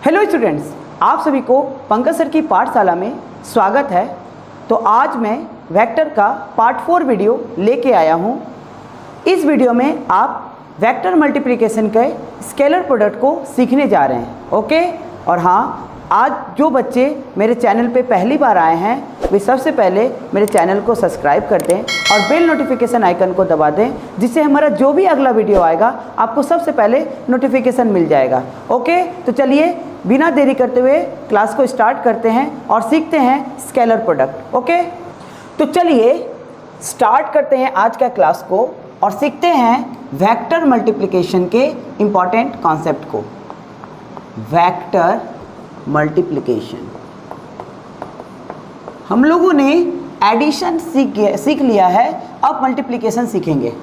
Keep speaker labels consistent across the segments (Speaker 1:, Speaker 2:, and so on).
Speaker 1: Hello students, आप सभी को पंकज सर की पाठशाला में स्वागत है। तो आज मैं वेक्टर का पार्ट 4 वीडियो लेके आया हूँ। इस वीडियो में आप वेक्टर मल्टीप्लिकेशन के स्केलर प्रोडक्ट को सीखने जा रहे हैं। ओके, और हाँ, आज जो बच्चे मेरे चैनल पे पहली बार आए हैं वे सबसे पहले मेरे चैनल को सब्सक्राइब कर दें और बेल नोटिफिकेशन आइकन को दबा दें, जिससे हमारा जो भी अगला वीडियो आएगा आपको सबसे पहले नोटिफिकेशन मिल जाएगा। ओके, तो चलिए बिना देरी करते हुए क्लास को स्टार्ट करते हैं और सीखते हैं स्केलर प्रोडक्ट। ओके, तो चलिए स्टार्ट करते हैं आज का क्लास को और सीखते हैं वेक्टर मल्टीप्लिकेशन के इम्पॉर्टेंट कॉन्सेप्ट को। वेक्टर मल्टीप्लिकेशन, हम लोगों ने एडिशन सीख लिया है, अब मल्टीप्लिकेशन सीखेंगे।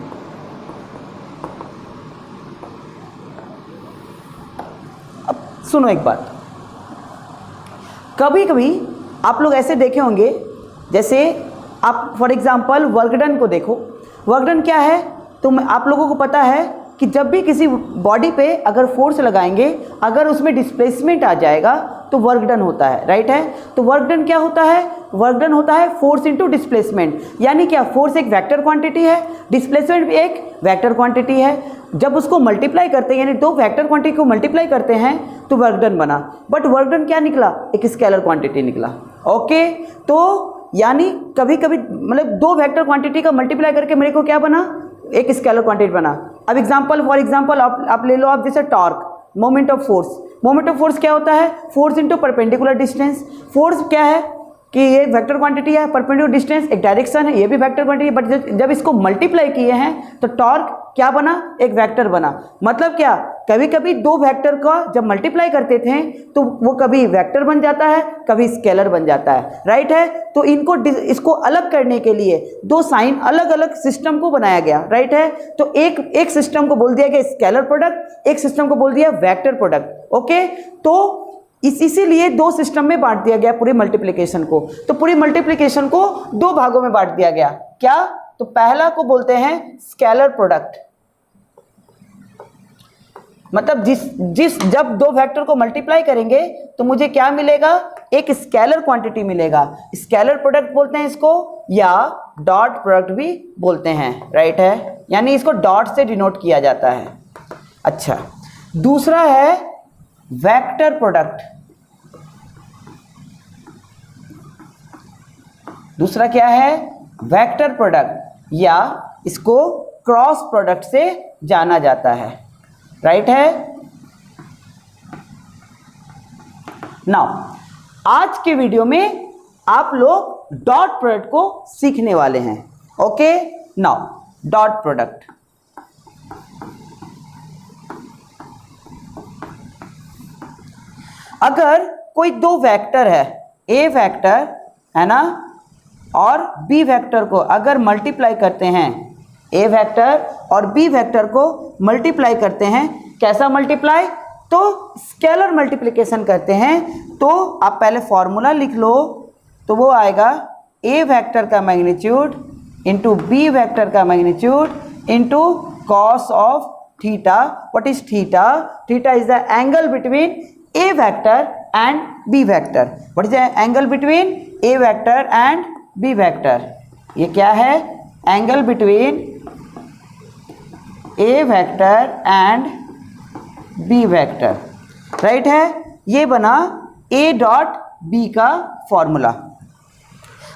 Speaker 1: अब सुनो एक बात, कभी कभी आप लोग ऐसे देखे होंगे, जैसे आप फॉर एग्जांपल वर्कडन को देखो। वर्कडन क्या है, तो आप लोगों को पता है कि जब भी किसी बॉडी पे अगर फोर्स लगाएंगे, अगर उसमें डिस्प्लेसमेंट आ जाएगा तो वर्क डन होता है, राइट है। तो वर्क डन क्या होता है? वर्क डन होता है फोर्स इनटू डिस्प्लेसमेंट। यानी क्या, फोर्स एक वेक्टर क्वांटिटी है, डिस्प्लेसमेंट भी एक वेक्टर क्वांटिटी है। जब उसको मल्टीप्लाई करते हैं, यानी दो वेक्टर क्वांटिटी को मल्टीप्लाई करते हैं तो वर्क डन बना। बट वर्क डन क्या निकला? एक स्केलर क्वांटिटी निकला। ओके, तो यानी कभी कभी मतलब दो वेक्टर क्वांटिटी का मल्टीप्लाई करके मेरे को क्या बना? एक स्केलर क्वांटिटी बना। अब फॉर एग्जांपल आप ले लो, आप जैसे torque, moment of force. Moment of force क्या होता है? Force into perpendicular distance. Force क्या है कि ये वेक्टर क्वांटिटी है, परपेंडिकुलर डिस्टेंस एक डायरेक्शन है, ये भी वेक्टर क्वांटिटी है। बट जब इसको मल्टीप्लाई किए हैं तो टॉर्क क्या बना? एक वेक्टर बना। मतलब क्या, कभी कभी दो वेक्टर का जब मल्टीप्लाई करते थे तो वो कभी वेक्टर बन जाता है, कभी स्केलर बन जाता है, राइट है। तो इसको अलग करने के लिए दो साइन अलग अलग सिस्टम को बनाया गया, राइट है। तो एक सिस्टम को बोल दिया गया स्केलर प्रोडक्ट, एक सिस्टम को बोल दिया वेक्टर प्रोडक्ट। ओके, तो इसीलिए दो सिस्टम में बांट दिया गया पूरे मल्टीप्लिकेशन को। तो पूरी मल्टीप्लिकेशन को दो भागों में बांट दिया गया। क्या? तो पहला को बोलते हैं स्केलर प्रोडक्ट। मतलब जब दो वेक्टर को मल्टीप्लाई करेंगे तो मुझे क्या मिलेगा? एक स्केलर क्वांटिटी मिलेगा। स्केलर प्रोडक्ट बोलते हैं इसको, या डॉट प्रोडक्ट भी बोलते हैं, राइट है। यानी इसको डॉट से डिनोट किया जाता है। अच्छा, दूसरा है वेक्टर प्रोडक्ट। दूसरा क्या है? वेक्टर प्रोडक्ट, या इसको क्रॉस प्रोडक्ट से जाना जाता है, राइट है। नाउ आज के वीडियो में आप लोग डॉट प्रोडक्ट को सीखने वाले हैं। Okay, now dot product. अगर कोई दो वेक्टर है, ए वेक्टर है ना, और बी वेक्टर को अगर मल्टीप्लाई करते हैं, ए वेक्टर और बी वेक्टर को मल्टीप्लाई करते हैं, कैसा मल्टीप्लाई? तो स्केलर मल्टीप्लिकेशन करते हैं। तो आप पहले फॉर्मूला लिख लो, तो वो आएगा ए वेक्टर का मैग्नीट्यूड इंटू बी वेक्टर का magnitude into cos of theta. What is theta? Theta is the angle between A vector and B vector. What is the angle between A vector and B vector? ये क्या है? Angle between A vector and B vector, right है। ये बना A dot B का formula.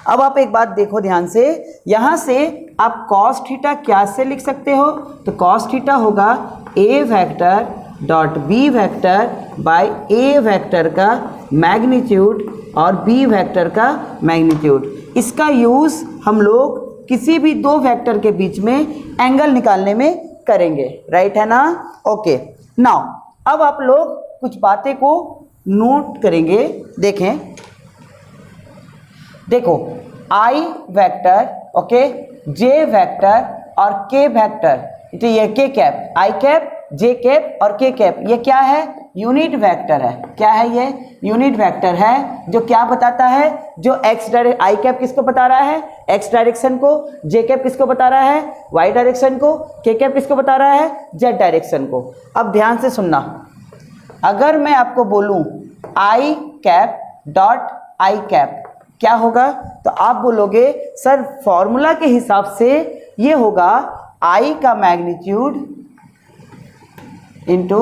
Speaker 1: अब आप एक बात देखो ध्यान से, यहाँ से आप कॉस थीटा क्या से लिख सकते हो? तो कॉस थीटा होगा A vector dot B vector by A vector का मैग्नीट्यूड और बी वेक्टर का मैग्नीट्यूड। इसका यूज़ हम लोग किसी भी दो वेक्टर के बीच में एंगल निकालने में करेंगे, राइट है ना। ओके, नाउ अब आप लोग कुछ बातें को नोट करेंगे। देखें, देखो आई वेक्टर, ओके, जे वेक्टर और के वेक्टर, तो ये के कैप, आई कैप, जे कैप और के कैप, ये क्या है? यूनिट वेक्टर है। क्या है ये? यूनिट वेक्टर है, जो क्या बताता है? जो एक्स डायरेक्शन, आई कैप किसको बता रहा है? एक्स डायरेक्शन को, जे कैप किसको बता रहा है? वाई डायरेक्शन को, के कैप किसको बता रहा है? जेड डायरेक्शन को। अब ध्यान से सुनना, अगर मैं आपको बोलूं आई कैप डॉट आई कैप क्या होगा, तो आप बोलोगे सर फॉर्मूला के हिसाब से ये होगा आई का मैग्नीट्यूड इंटू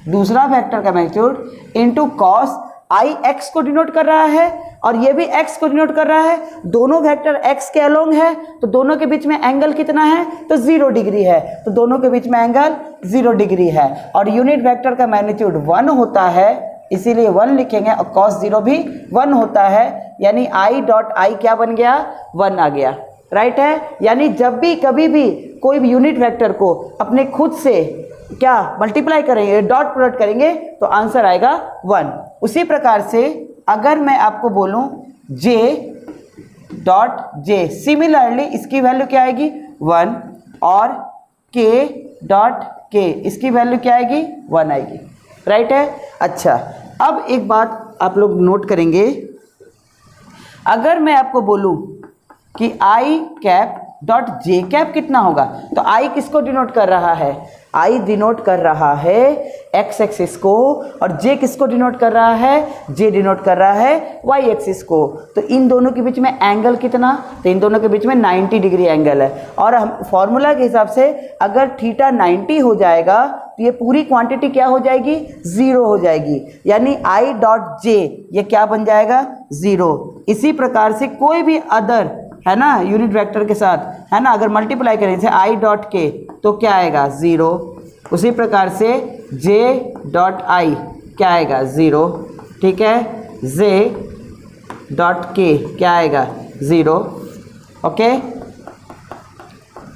Speaker 1: दूसरा वेक्टर का मैग्नीट्यूड इंटू कॉस आई एक्स को डिनोट कर रहा है और ये भी x को डिनोट कर रहा है, दोनों वेक्टर x के अलोंग है, तो दोनों के बीच में एंगल कितना है, तो 0 डिग्री है, तो दोनों के बीच में एंगल 0 डिग्री है। और यूनिट वेक्टर का मैग्नीट्यूड 1 होता है, इसीलिए 1 लिखेंगे, और cos 0 भी 1 होता है, यानी i डॉट आई क्या बन गया, 1 आ गया, राइट है। यानी जब भी कभी भी कोई भी यूनिट वेक्टर को अपने खुद से क्या मल्टीप्लाई करेंगे, डॉट प्रोडक्ट करेंगे, तो आंसर आएगा 1। उसी प्रकार से अगर मैं आपको बोलूं j डॉट जे, सिमिलरली इसकी वैल्यू क्या आएगी 1, और k डॉट के इसकी वैल्यू क्या आएगी 1 आएगी, राइट है। अच्छा, अब एक बात आप लोग नोट करेंगे, अगर मैं आपको बोलूं कि आई कैप डॉट जे कैप कितना होगा, तो आई किसको डिनोट कर रहा है, आई डिनोट कर रहा है एक्स एक्सिस को, और जे किसको डिनोट कर रहा है, जे डिनोट कर रहा है वाई एक्सिस को। तो इन दोनों के बीच में एंगल कितना, तो इन दोनों के बीच में 90 डिग्री एंगल है, और हम फॉर्मूला के हिसाब से अगर थीटा 90 हो जाएगा तो ये पूरी क्वांटिटी क्या हो जाएगी, 0 हो जाएगी, यानी आई डॉट जे ये क्या बन जाएगा 0। इसी प्रकार से कोई भी अदर है ना यूनिट वेक्टर के साथ, है ना, अगर मल्टीप्लाई करें जैसे आई डॉट के तो क्या आएगा 0, उसी प्रकार से जे डॉट आई क्या आएगा 0, ठीक है, जे डॉट के क्या आएगा 0, ओके,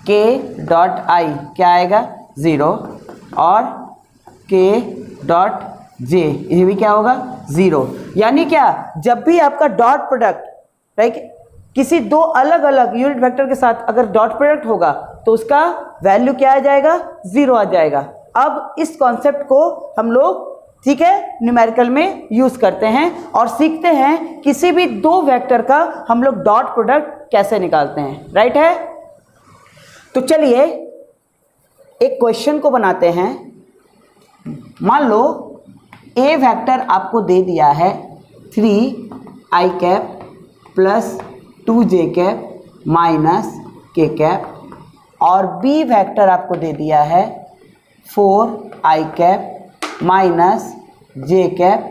Speaker 1: के डॉट आई क्या आएगा 0, और के डॉट जे ये भी क्या होगा 0। यानी क्या, जब भी आपका डॉट प्रोडक्ट राइट किसी दो अलग अलग यूनिट वेक्टर के साथ अगर डॉट प्रोडक्ट होगा तो उसका वैल्यू क्या आ जाएगा 0 आ जाएगा। अब इस कॉन्सेप्ट को हम लोग ठीक है न्यूमेरिकल में यूज करते हैं और सीखते हैं किसी भी दो वेक्टर का हम लोग डॉट प्रोडक्ट कैसे निकालते हैं, राइट है। तो चलिए एक क्वेश्चन को बनाते हैं। मान लो ए वेक्टर आपको दे दिया है 3i cap plus 2j cap minus k cap, और बी वेक्टर आपको दे दिया है 4i cap minus j cap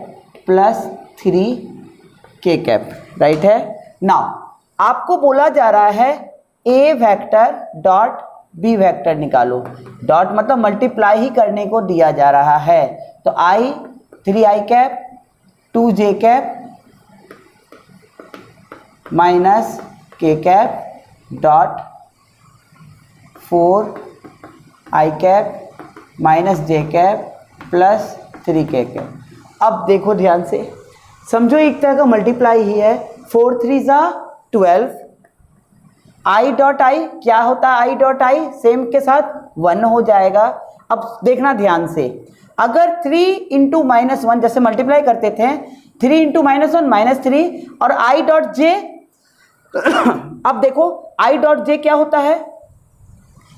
Speaker 1: plus 3k cap, right है। नाउ आपको बोला जा रहा है A vector dot B vector निकालो, डॉट मतलब मल्टीप्लाई ही करने को दिया जा रहा है। तो i 3i cap 2j cap minus k cap dot 4i cap minus j cap plus 3k cap. अब देखो ध्यान से समझो, एक तरह का मल्टीप्लाई ही है, 4 3 ज़ा 12, i डॉट आई क्या होता है, i डॉट आई सेम के साथ 1 हो जाएगा। अब देखना ध्यान से, अगर 3 इंटू माइनस 1 जैसे मल्टीप्लाई करते थे 3 इंटू माइनस 1 माइनस 3 और i डॉट जे अब देखो i डॉट जे क्या होता है,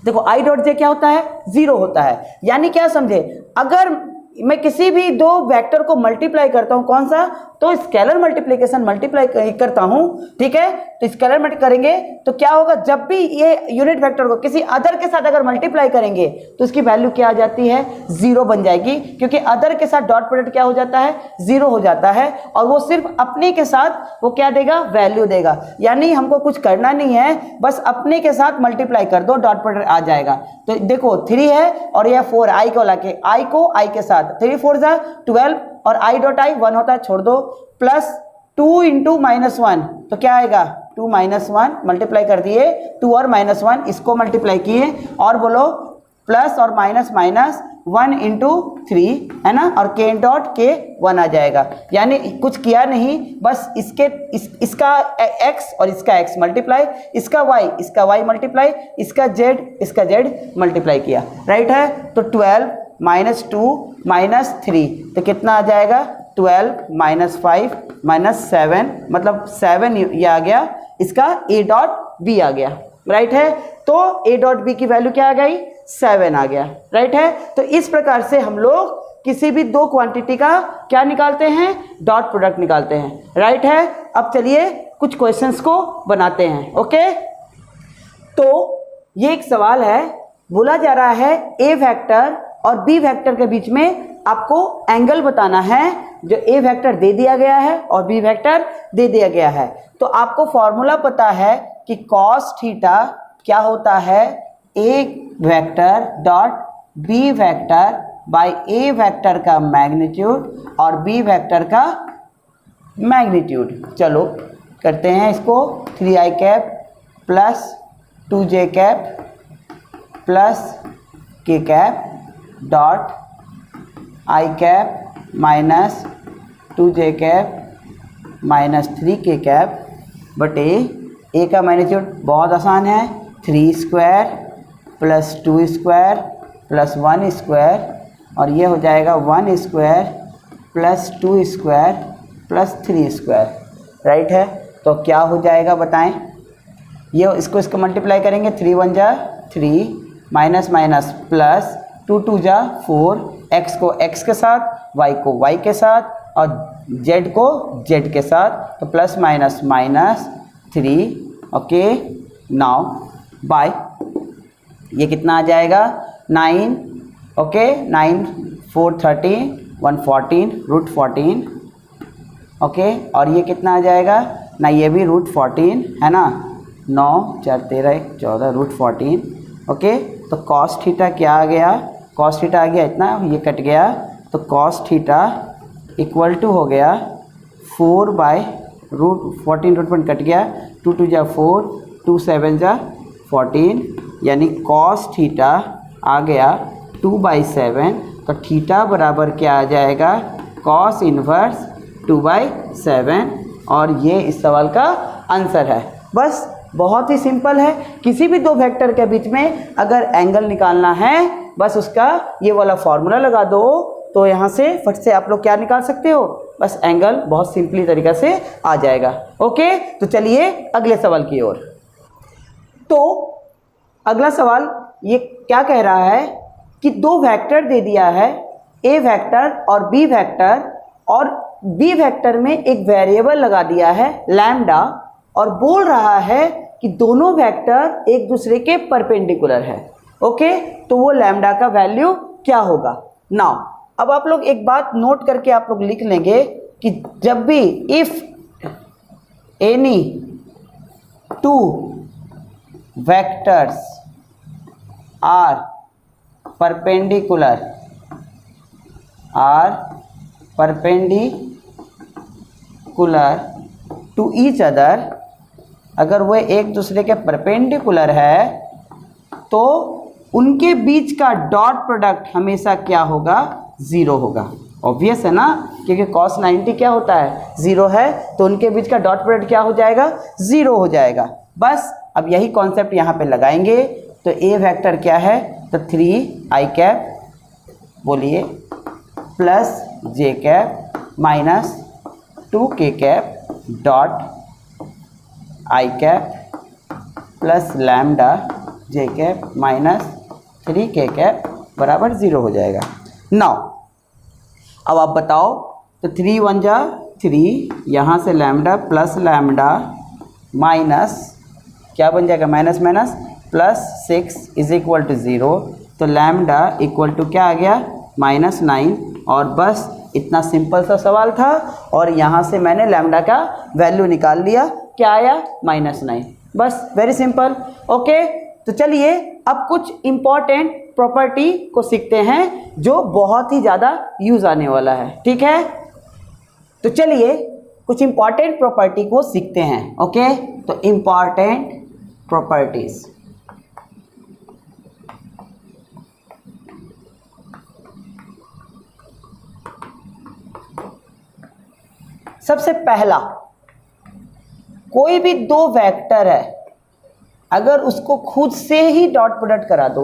Speaker 1: देखो i डॉट जे क्या होता है 0 होता है। यानी क्या समझे, अगर मैं किसी भी दो वेक्टर को मल्टीप्लाई करता हूं, कौन सा, तो स्केलर मल्टीप्लिकेशन मल्टीप्लाई करता हूं, ठीक है। तो स्केलर मल्टी करेंगे तो क्या होगा, जब भी ये यूनिट वेक्टर को किसी अदर के साथ अगर मल्टीप्लाई करेंगे तो उसकी वैल्यू क्या आ जाती है 0 बन जाएगी, क्योंकि अदर के साथ डॉट प्रोडक्ट क्या हो जाता है 0 हो जाता है, और वो सिर्फ अपने के साथ वो क्या देगा, वैल्यू देगा। यानी हमको कुछ करना नहीं है, बस अपने के साथ मल्टीप्लाई कर दो, डॉट प्रोडक्ट आ जाएगा। तो देखो 3 है और यह 4 आई को लाके आई को आई के साथ 3 4 ज़ा 12 और i डॉट आई 1 होता है, छोड़ दो, प्लस 2 इंटू माइनस 1 तो क्या आएगा 2 माइनस 1 मल्टीप्लाई कर दिए, 2 और माइनस 1 इसको मल्टीप्लाई किए, और बोलो प्लस और माइनस माइनस 1 इंटू 3 है ना, और k डॉट के 1 आ जाएगा। यानी कुछ किया नहीं, बस इसका x और इसका x मल्टीप्लाई, इसका y मल्टीप्लाई, इसका z मल्टीप्लाई किया, राइट है। तो 12 माइनस 2 माइनस 3 तो कितना आ जाएगा 12 माइनस 5 माइनस 7 मतलब 7 ये आ गया, इसका a डॉट b आ गया, राइट है। तो a डॉट b की वैल्यू क्या आ गई 7 आ गया, राइट है। तो इस प्रकार से हम लोग किसी भी दो क्वांटिटी का क्या निकालते हैं, डॉट प्रोडक्ट निकालते हैं, राइट है। अब चलिए कुछ क्वेश्चंस को बनाते हैं। ओके, तो ये एक सवाल है, बोला जा रहा है ए वेक्टर और बी वेक्टर के बीच में आपको एंगल बताना है, जो ए वेक्टर दे दिया गया है और बी वेक्टर दे दिया गया है। तो आपको फॉर्मूला पता है कि कॉस थीटा क्या होता है, A vector dot B vector by A vector का मैग्नीट्यूड और बी वेक्टर का मैग्नीट्यूड। चलो करते हैं इसको, 3i cap plus 2j cap plus k cap dot i cap minus 2j cap minus 3k cap बटे ए का मैग्नीट्यूड बहुत आसान है, 3 square plus 2 square plus 1 square और ये हो जाएगा 1 square plus 2 square plus 3 square, right है। तो क्या हो जाएगा बताएं, ये इसको मल्टीप्लाई करेंगे, 3 1 जा 3 माइनस माइनस प्लस 2 2 जा 4, x को x के साथ, y को y के साथ और z को z के साथ, तो plus minus minus 3। Okay, now by ये कितना आ जाएगा 9, ओके 9 4 13 114 रूट 14, ओके और ये कितना आ जाएगा ना, ये भी रूट 14 है ना, 9 4 13 1 14 रूट 14। ओके, तो कॉस थीटा क्या आ गया, कॉस थीटा आ गया इतना, ये कट गया, तो कॉस थीटा इक्वल टू हो गया 4 बाय रूट 14, रूट 1 कट गया, 2 2 जा 4 2 7 जा 14, यानी कॉस थीटा आ गया 2/7। तो थीटा बराबर क्या आ जाएगा, कॉस इन्वर्स 2/7 और ये इस सवाल का आंसर है। बस बहुत ही सिंपल है, किसी भी दो वेक्टर के बीच में अगर एंगल निकालना है बस उसका ये वाला फॉर्मूला लगा दो, तो यहाँ से फट से आप लोग क्या निकाल सकते हो, बस एंगल बहुत सिंपली तरीक़ा से आ जाएगा। ओके, तो चलिए अगले सवाल की ओर। तो अगला सवाल ये क्या कह रहा है कि दो वेक्टर दे दिया है, ए वेक्टर और बी वेक्टर, और बी वेक्टर में एक वेरिएबल लगा दिया है लैम्डा, और बोल रहा है कि दोनों वेक्टर एक दूसरे के परपेंडिकुलर है। ओके, तो वो लैम्डा का वैल्यू क्या होगा। नाउ अब आप लोग एक बात नोट करके आप लोग लिख लेंगे कि जब भी if any two vectors are perpendicular to each other, अगर वो एक दूसरे के परपेंडिकुलर है तो उनके बीच का डॉट प्रोडक्ट हमेशा क्या होगा, ज़ीरो होगा। ऑब्वियस है ना, क्योंकि cos 90 क्या होता है, ज़ीरो है, तो उनके बीच का डॉट प्रोडक्ट क्या हो जाएगा, ज़ीरो हो जाएगा। बस अब यही कॉन्सेप्ट यहाँ पे लगाएंगे। तो ए वेक्टर क्या है, तो 3i कैप बोलिए plus j cap minus 2k cap dot i cap plus lambda j cap minus 3k cap बराबर 0 हो जाएगा। नाउ अब आप बताओ, तो 3 1 जा 3, यहाँ से लैम्डा प्लस लैम्डा माइनस क्या बन जाएगा, minus minus plus 6 is equal to 0, तो लैम्डा इक्वल टू क्या आ गया, -9। और बस इतना सिंपल सा सवाल था और यहाँ से मैंने लैम्डा का वैल्यू निकाल लिया, क्या आया, -9। बस वेरी सिंपल। ओके, तो चलिए अब कुछ इम्पॉर्टेंट प्रॉपर्टी को सीखते हैं जो बहुत ही ज़्यादा यूज़ आने वाला है। ठीक है, तो चलिए कुछ इम्पॉर्टेंट प्रॉपर्टी को सीखते हैं। ओके, तो इम्पॉर्टेंट प्रॉपर्टीज, सबसे पहला, कोई भी दो वेक्टर है अगर उसको खुद से ही डॉट प्रोडक्ट करा दो,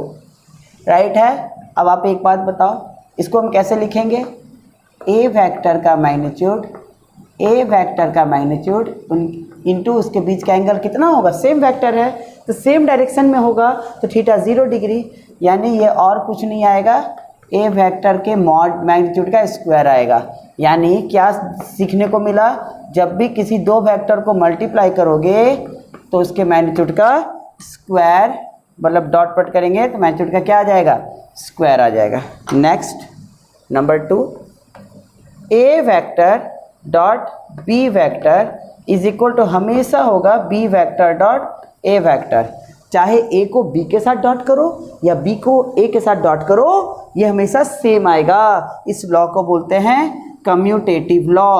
Speaker 1: राइट है। अब आप एक बात बताओ, इसको हम कैसे लिखेंगे, ए वेक्टर का मैग्नीट्यूड इनटू उसके बीच का एंगल कितना होगा, सेम वेक्टर है तो सेम डायरेक्शन में होगा, तो थीटा 0 डिग्री, यानी ये और कुछ नहीं आएगा, ए वेक्टर के मॉड मैग्नीट्यूड का स्क्वायर आएगा। यानी क्या सीखने को मिला, जब भी किसी दो वेक्टर को मल्टीप्लाई करोगे तो उसके मैग्नीट्यूड का स्क्वायर, मतलब डॉट प्रोडक्ट करेंगे तो मैग्नीट्यूड का क्या आ जाएगा, स्क्वायर आ जाएगा। Next number 2, A vector dot B vector is equal to हमेशा होगा B vector dot A vector. चाहे ए को बी के साथ डॉट करो या बी को ए के साथ डॉट करो, ये हमेशा सेम आएगा। इस लॉ को बोलते हैं commutative law.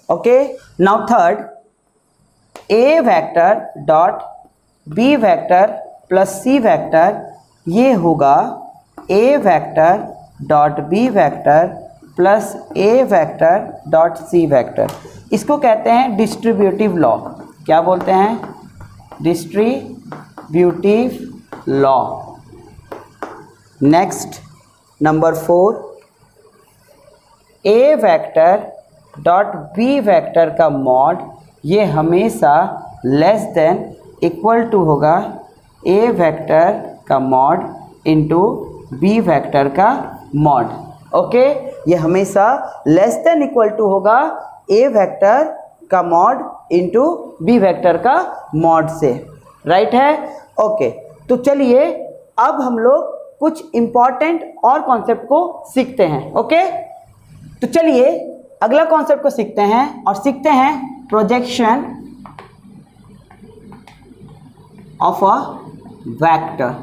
Speaker 1: Okay, now third, A vector dot B vector plus C vector, ये होगा A vector dot B vector plus A vector dot C vector. इसको कहते हैं डिस्ट्रीब्यूटिव लॉ। क्या बोलते हैं, distributive law. Next number 4, A vector dot B vector का mod ये हमेशा लेस देन इक्वल टू होगा ए वेक्टर का मॉड इंटू बी वेक्टर का मॉड। ओके, ये हमेशा लेस देन इक्वल टू होगा ए वेक्टर का मॉड इंटू बी वेक्टर का मॉड से। राइट है? ओके, तो चलिए अब हम लोग कुछ इम्पॉर्टेंट और कॉन्सेप्ट को सीखते हैं। ओके, तो चलिए अगला कॉन्सेप्ट को सीखते हैं और सीखते हैं projection of a vector.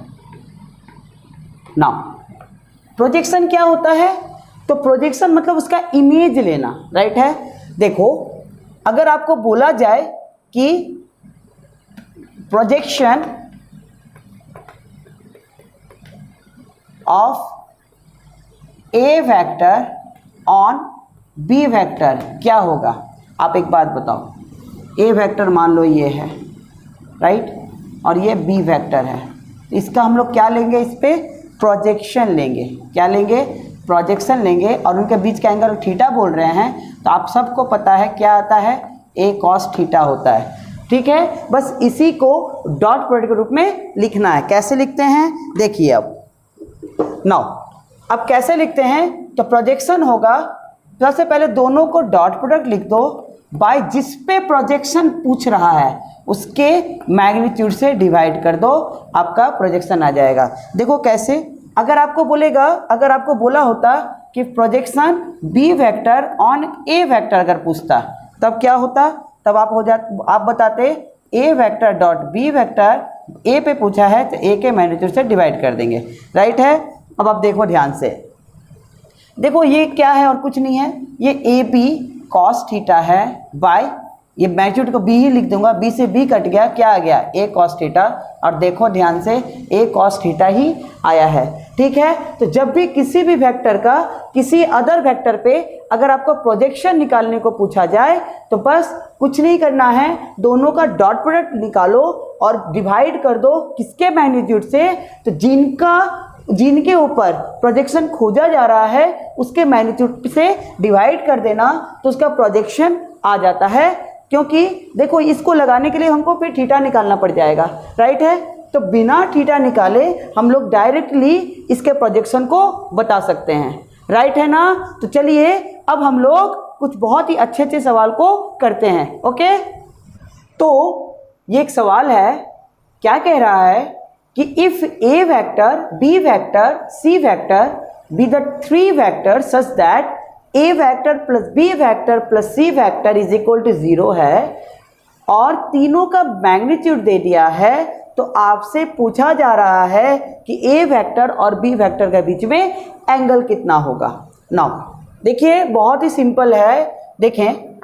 Speaker 1: Now projection क्या होता है, तो प्रोजेक्शन मतलब उसका इमेज लेना। राइट है? देखो, अगर आपको बोला जाए कि projection of A vector on B vector क्या होगा, आप एक बात बताओ। ए वेक्टर मान लो ये है, राइट, और ये बी वेक्टर है, तो इसका हम लोग क्या लेंगे, इस पे प्रोजेक्शन लेंगे। क्या लेंगे, प्रोजेक्शन लेंगे। और उनके बीच का एंगल थीटा बोल रहे हैं, तो आप सबको पता है क्या आता है, ए कॉस थीटा होता है। ठीक है, बस इसी को डॉट प्रोडक्ट के रूप में लिखना है। कैसे लिखते हैं देखिए। अब नाउ अब कैसे लिखते हैं, तो प्रोजेक्शन होगा, सबसे पहले दोनों को डॉट प्रोडक्ट लिख दो, बाय जिस पे प्रोजेक्शन पूछ रहा है उसके मैग्नीट्यूड से डिवाइड कर दो, आपका प्रोजेक्शन आ जाएगा। देखो कैसे, अगर आपको बोला होता कि projection B vector on A vector अगर पूछता, तब क्या होता, तब आप बताते A vector dot B vector, A पे पूछा है तो ए के मैग्नीट्यूड से डिवाइड कर देंगे। राइट है? अब आप देखो ध्यान से, देखो ये क्या है और कुछ नहीं है, ये ए बी कॉस थीटा है बाय, ये मैग्नीट्यूड को बी ही लिख दूंगा, बी से बी कट गया, क्या आ गया, ए कॉस थीटा। और देखो ध्यान से, ए कॉस थीटा ही आया है। ठीक है, तो जब भी किसी भी वेक्टर का किसी अदर वेक्टर पे अगर आपको प्रोजेक्शन निकालने को पूछा जाए, तो बस कुछ नहीं करना है, दोनों का डॉट प्रोडक्ट निकालो और डिवाइड कर दो किसके मैग्नीट्यूड से, तो जिनके ऊपर प्रोजेक्शन खोजा जा रहा है उसके मैग्नीट्यूड से डिवाइड कर देना, तो उसका प्रोजेक्शन आ जाता है। क्योंकि देखो, इसको लगाने के लिए हमको फिर थीटा निकालना पड़ जाएगा। राइट है? तो बिना थीटा निकाले हम लोग डायरेक्टली इसके प्रोजेक्शन को बता सकते हैं। राइट है ना? तो चलिए अब हम लोग कुछ बहुत ही अच्छे अच्छे सवाल को करते हैं। ओके, तो ये एक सवाल है, क्या कह रहा है कि if A vector, B vector, C vector be the three vector such that A vector plus B vector plus C vector is equal to 0 है, और तीनों का मैग्नीट्यूड दे दिया है, तो आपसे पूछा जा रहा है कि ए वेक्टर और बी वेक्टर के बीच में एंगल कितना होगा। नाउ देखिए, बहुत ही सिंपल है। देखें,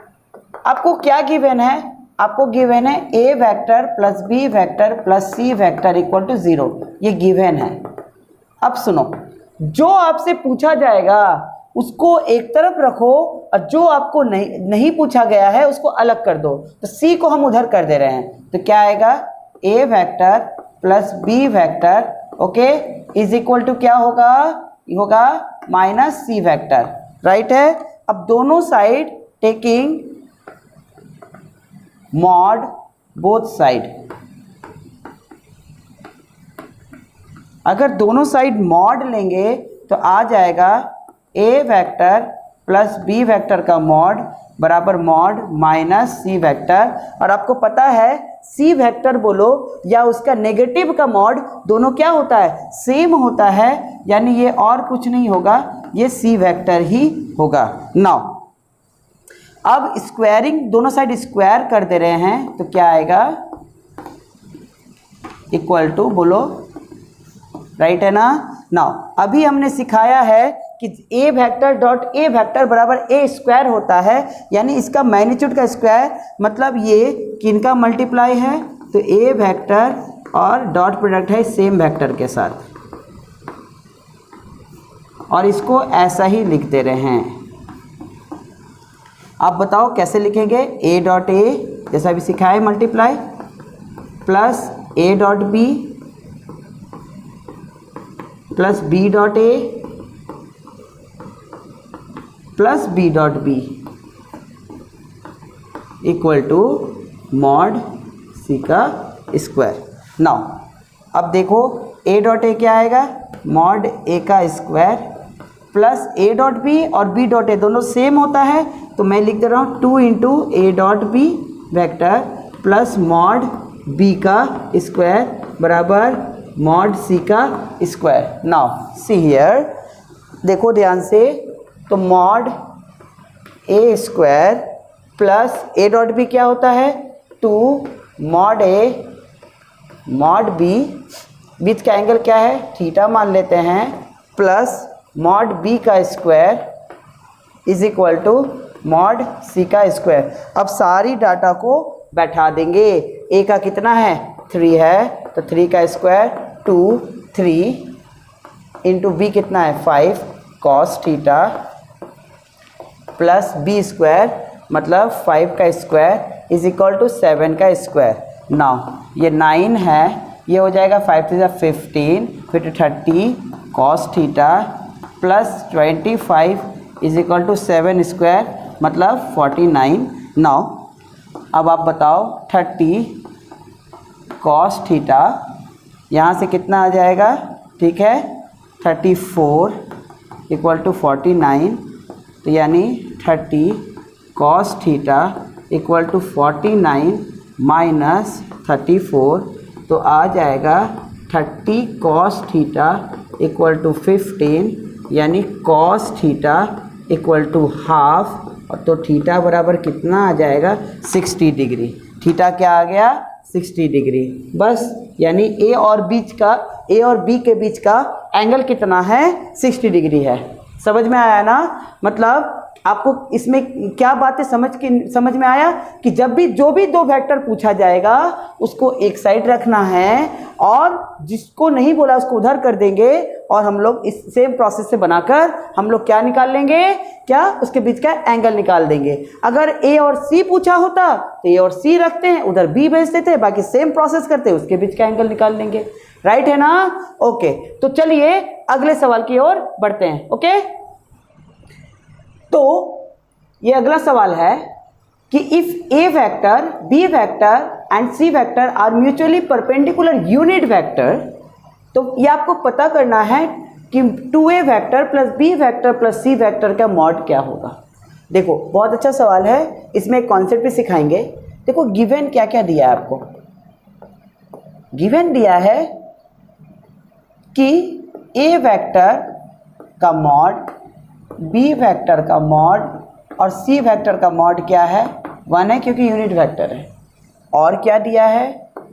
Speaker 1: आपको क्या गिवन है, आपको गिवन है A vector plus B vector plus C vector equal to 0, ये गिवन है। अब सुनो, जो आपसे पूछा जाएगा उसको एक तरफ रखो और जो आपको नहीं पूछा गया है उसको अलग कर दो। तो सी को हम उधर कर दे रहे हैं, तो क्या आएगा, A vector plus B vector, okay, is equal to क्या होगा, होगा माइनस सी वेक्टर। राइट है? अब दोनों side taking mod both side, अगर दोनों साइड मॉड लेंगे तो आ जाएगा ए वेक्टर प्लस बी वेक्टर का मॉड बराबर मॉड माइनस सी वेक्टर। और आपको पता है सी वेक्टर बोलो या उसका नेगेटिव का मॉड दोनों क्या होता है, सेम होता है, यानी ये और कुछ नहीं होगा, ये सी वेक्टर ही होगा। नाउ अब स्क्वायरिंग, दोनों साइड स्क्वायर कर दे रहे हैं तो क्या आएगा, इक्वल टू, बोलो राइट है ना। नाउ अभी हमने सिखाया है कि A vector dot A vector बराबर ए स्क्वायर होता है, यानी इसका मैग्नीट्यूड का स्क्वायर, मतलब ये किनका मल्टीप्लाई है, तो ए वेक्टर और डॉट प्रोडक्ट है सेम वेक्टर के साथ, और इसको ऐसा ही लिख दे रहे हैं। आप बताओ कैसे लिखेंगे, ए डॉट ए जैसा भी सिखाया है multiply plus A dot B plus B dot A plus B dot B equal to mod सी का स्क्वायर। नाउ अब देखो ए डॉट ए क्या आएगा, मॉड ए का square plus A dot B और बी डॉट ए दोनों सेम होता है, तो मैं लिख दे रहा हूँ 2 into A dot B vector plus mod B का स्क्वायर बराबर मॉड सी का स्क्वायर। नाउ सी हियर, देखो ध्यान से, तो mod A square plus A dot B क्या होता है 2 मॉड ए मॉड बी, बीच का एंगल क्या है थीटा मान लेते हैं, प्लस मॉड बी का square is equal to mod सी का स्क्वायर। अब सारी डाटा को बैठा देंगे, ए का कितना है 3 है, तो 3 का स्क्वायर 2 3 इंटू बी कितना है 5 cos theta plus B square मतलब 5 का स्क्वायर इज इक्वल टू 7 का स्क्वायर। नाउ ये 9 है, ये हो जाएगा 5 to 15 फिर 30 cos theta plus 25 is equal to 7 square मतलब 49। नाउ अब आप बताओ 30 कॉस थीटा यहाँ से कितना आ जाएगा, ठीक है 34 इक्वल टू 49, तो यानी 30 cos theta equal to 49 minus 34, तो आ जाएगा 30 कॉस थीटा इक्वल टू 15, यानी cos theta equal to half, और तो थीटा बराबर कितना आ जाएगा 60 डिग्री। थीटा क्या आ गया 60 डिग्री, बस, यानी ए और बी के बीच का एंगल कितना है 60 डिग्री है। समझ में आया ना, मतलब आपको इसमें क्या बातें समझ में आया कि जब भी जो भी दो वेक्टर पूछा जाएगा उसको एक साइड रखना है, और जिसको नहीं बोला उसको उधर कर देंगे, और हम लोग इस सेम प्रोसेस से बनाकर हम लोग क्या निकाल लेंगे, क्या उसके बीच का एंगल निकाल देंगे। अगर ए और सी पूछा होता तो ए और सी रखते हैं, उधर बी भेज देते हैं, बाकी सेम प्रोसेस करते हैं, उसके बीच का एंगल निकाल लेंगे। राइट है ना, ओके। तो चलिए अगले सवाल की ओर बढ़ते हैं। ओके, तो ये अगला सवाल है कि if A vector B vector and c vector are mutually perpendicular unit vector, तो ये आपको पता करना है कि 2a vector plus B vector plus सी वेक्टर का मॉड क्या होगा। देखो बहुत अच्छा सवाल है, इसमें एक कॉन्सेप्ट भी सिखाएंगे। देखो गिवन क्या क्या दिया है आपको, गिवन दिया है कि ए वेक्टर का मॉड, बी वेक्टर का मॉड और सी वेक्टर का मॉड क्या है 1 है क्योंकि यूनिट वेक्टर है। और क्या दिया है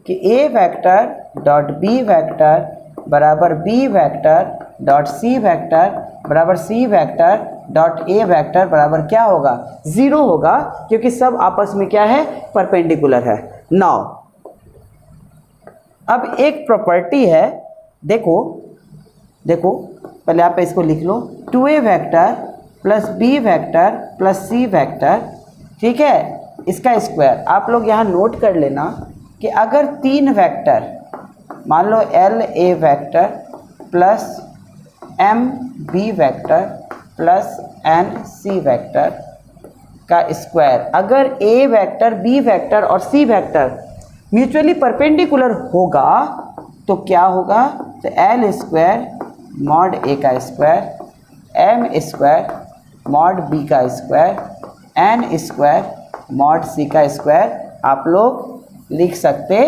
Speaker 1: कि A vector dot B vector बराबर B vector dot C vector बराबर C vector dot A vector बराबर क्या होगा 0 होगा, क्योंकि सब आपस में क्या है परपेंडिकुलर है। नाउ अब एक प्रॉपर्टी है, देखो पहले आप इसको लिख लो, 2a vector plus B vector plus सी वेक्टर, ठीक है, इसका स्क्वायर। आप लोग यहाँ नोट कर लेना कि अगर 3 वेक्टर, मान लो l a vector plus m b vector plus n c vector का स्क्वायर, अगर ए वेक्टर बी वेक्टर और सी वेक्टर म्यूचुअली परपेंडिकुलर होगा तो क्या होगा, तो एल स्क्वायर मॉड ए का square m square mod B का स्क्वायर एन स्क्वायर मॉड सी का स्क्वायर आप लोग लिख सकते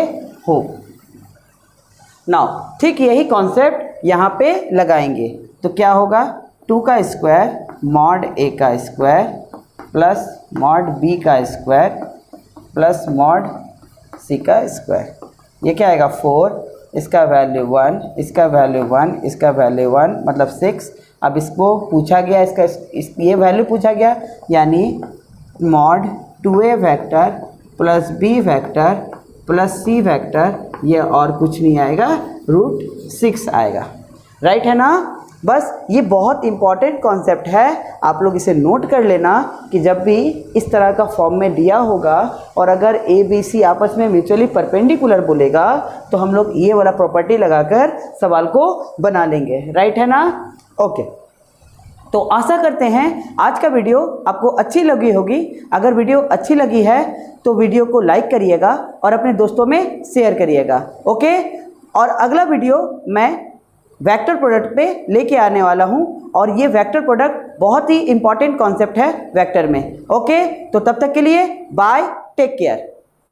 Speaker 1: हो। नाउ ठीक यही कॉन्सेप्ट यहाँ पे लगाएंगे तो क्या होगा, 2 का स्क्वायर मॉड ए का स्क्वायर प्लस मॉड बी का स्क्वायर प्लस मॉड सी का स्क्वायर, ये क्या आएगा 4, इसका वैल्यू 1, इसका वैल्यू 1, इसका वैल्यू 1 मतलब 6। अब इसको पूछा गया, ये वैल्यू पूछा गया, यानी mod 2a vector plus b vector plus c vector, ये और कुछ नहीं आएगा, √6 आएगा। राइट है ना। बस ये बहुत इंपॉर्टेंट कॉन्सेप्ट है, आप लोग इसे नोट कर लेना कि जब भी इस तरह का फॉर्म में दिया होगा और अगर ए बी सी आपस में म्यूचुअली परपेंडिकुलर बोलेगा तो हम लोग ये वाला प्रॉपर्टी लगाकर सवाल को बना लेंगे। राइट है ना। ओके, तो आशा करते हैं आज का वीडियो आपको अच्छी लगी होगी। अगर वीडियो अच्छी लगी है तो वीडियो को लाइक करिएगा और अपने दोस्तों में शेयर करिएगा। ओके, और अगला वीडियो मैं वेक्टर प्रोडक्ट पे लेके आने वाला हूँ और ये वेक्टर प्रोडक्ट बहुत ही इंपॉर्टेंट कॉन्सेप्ट है वेक्टर में। ओके, तो तब तक के लिए बाय, टेक केयर।